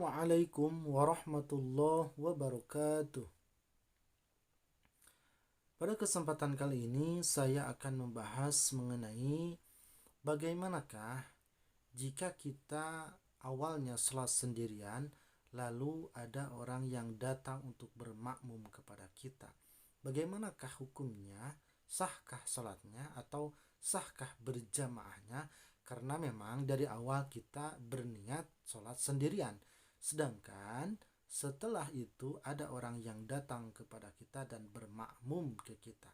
Assalamualaikum warahmatullahi wabarakatuh. Pada kesempatan kali ini saya akan membahas mengenai bagaimanakah jika kita awalnya sholat sendirian lalu ada orang yang datang untuk bermakmum kepada kita. Bagaimanakah hukumnya? Sahkah sholatnya atau sahkah berjamaahnya? Karena memang dari awal kita berniat sholat sendirian. Sedangkan setelah itu ada orang yang datang kepada kita dan bermakmum ke kita.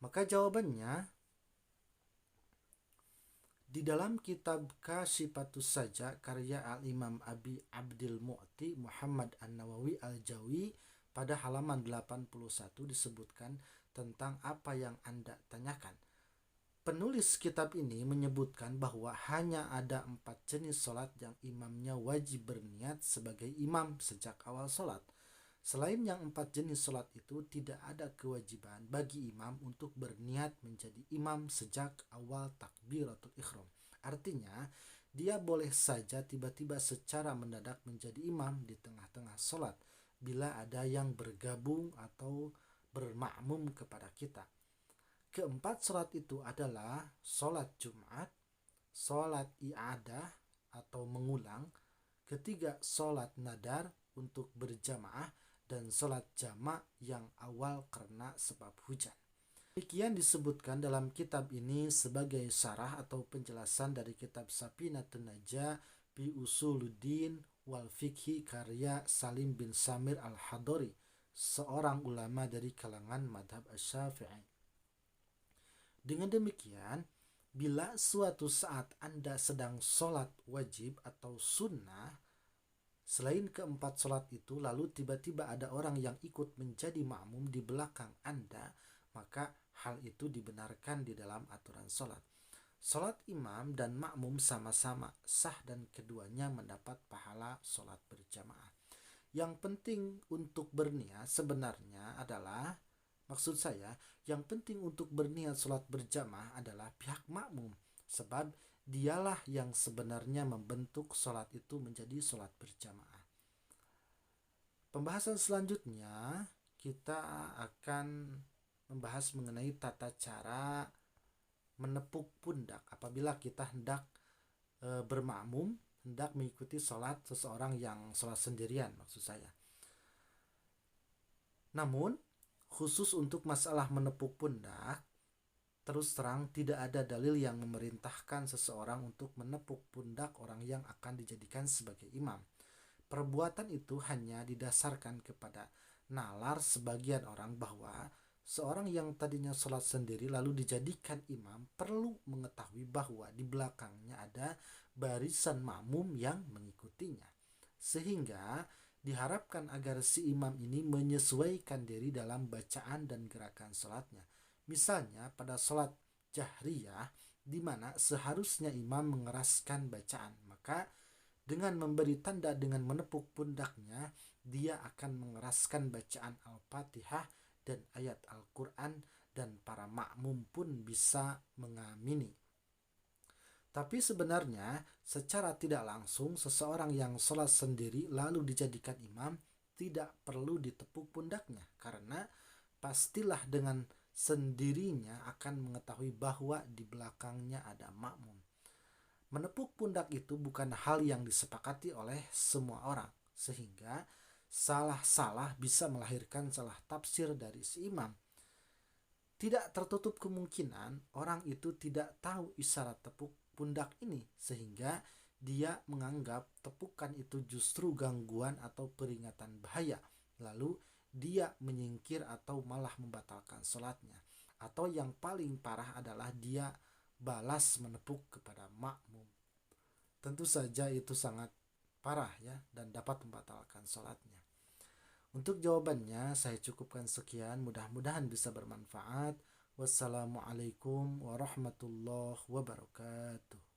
Maka jawabannya di dalam kitab Kasyifatus Saja karya Al-Imam Abi Abdil Mu'ti Muhammad An-Nawawi Al-Jawi pada halaman 81 disebutkan tentang apa yang Anda tanyakan. Penulis kitab ini menyebutkan bahwa hanya ada 4 jenis sholat yang imamnya wajib berniat sebagai imam sejak awal sholat. Selain yang 4 jenis sholat itu, tidak ada kewajiban bagi imam untuk berniat menjadi imam sejak awal takbiratul ihram. Artinya, dia boleh saja tiba-tiba secara mendadak menjadi imam di tengah-tengah sholat bila ada yang bergabung atau bermakmum kepada kita. Keempat sholat itu adalah sholat Jumat, sholat i'adah atau mengulang, ketiga sholat nadar untuk berjamaah, dan sholat jamak yang awal karena sebab hujan. Demikian disebutkan dalam kitab ini sebagai syarah atau penjelasan dari kitab Safinatun Najah fi Usuluddin wal Fiqhi karya Salim bin Samir Al-Hadori, seorang ulama dari kalangan madhab Asy-Syafi'i. Dengan demikian, bila suatu saat Anda sedang sholat wajib atau sunnah, selain keempat sholat itu, lalu tiba-tiba ada orang yang ikut menjadi makmum di belakang Anda, maka hal itu dibenarkan di dalam aturan sholat. Sholat imam dan makmum sama-sama sah dan keduanya mendapat pahala sholat berjamaah. Yang penting untuk berniat sebenarnya adalah, maksud saya, yang penting untuk berniat sholat berjamaah adalah pihak makmum, sebab dialah yang sebenarnya membentuk sholat itu menjadi sholat berjamaah. Pembahasan selanjutnya kita akan membahas mengenai tata cara menepuk pundak apabila kita hendak bermakmum, hendak mengikuti sholat seseorang yang sholat sendirian, maksud saya. Namun, khusus untuk masalah menepuk pundak, terus terang tidak ada dalil yang memerintahkan seseorang untuk menepuk pundak orang yang akan dijadikan sebagai imam. Perbuatan itu hanya didasarkan kepada nalar sebagian orang bahwa seorang yang tadinya sholat sendiri lalu dijadikan imam perlu mengetahui bahwa di belakangnya ada barisan makmum yang mengikutinya. Sehingga diharapkan agar si imam ini menyesuaikan diri dalam bacaan dan gerakan sholatnya. Misalnya pada sholat jahriyah, di mana seharusnya imam mengeraskan bacaan, maka dengan memberi tanda dengan menepuk pundaknya, dia akan mengeraskan bacaan Al-Fatihah dan ayat Al-Quran, dan para makmum pun bisa mengamini. Tapi sebenarnya secara tidak langsung seseorang yang sholat sendiri lalu dijadikan imam tidak perlu ditepuk pundaknya, karena pastilah dengan sendirinya akan mengetahui bahwa di belakangnya ada makmum. Menepuk pundak itu bukan hal yang disepakati oleh semua orang, sehingga salah-salah bisa melahirkan salah tafsir dari si imam. Tidak tertutup kemungkinan orang itu tidak tahu isyarat tepuk pundak ini, sehingga dia menganggap tepukan itu justru gangguan atau peringatan bahaya, lalu dia menyingkir atau malah membatalkan sholatnya. Atau yang paling parah adalah dia balas menepuk kepada makmum. Tentu saja itu sangat parah ya, dan dapat membatalkan sholatnya. Untuk jawabannya saya cukupkan sekian, mudah-mudahan bisa bermanfaat. Wassalamualaikum warahmatullahi wabarakatuh.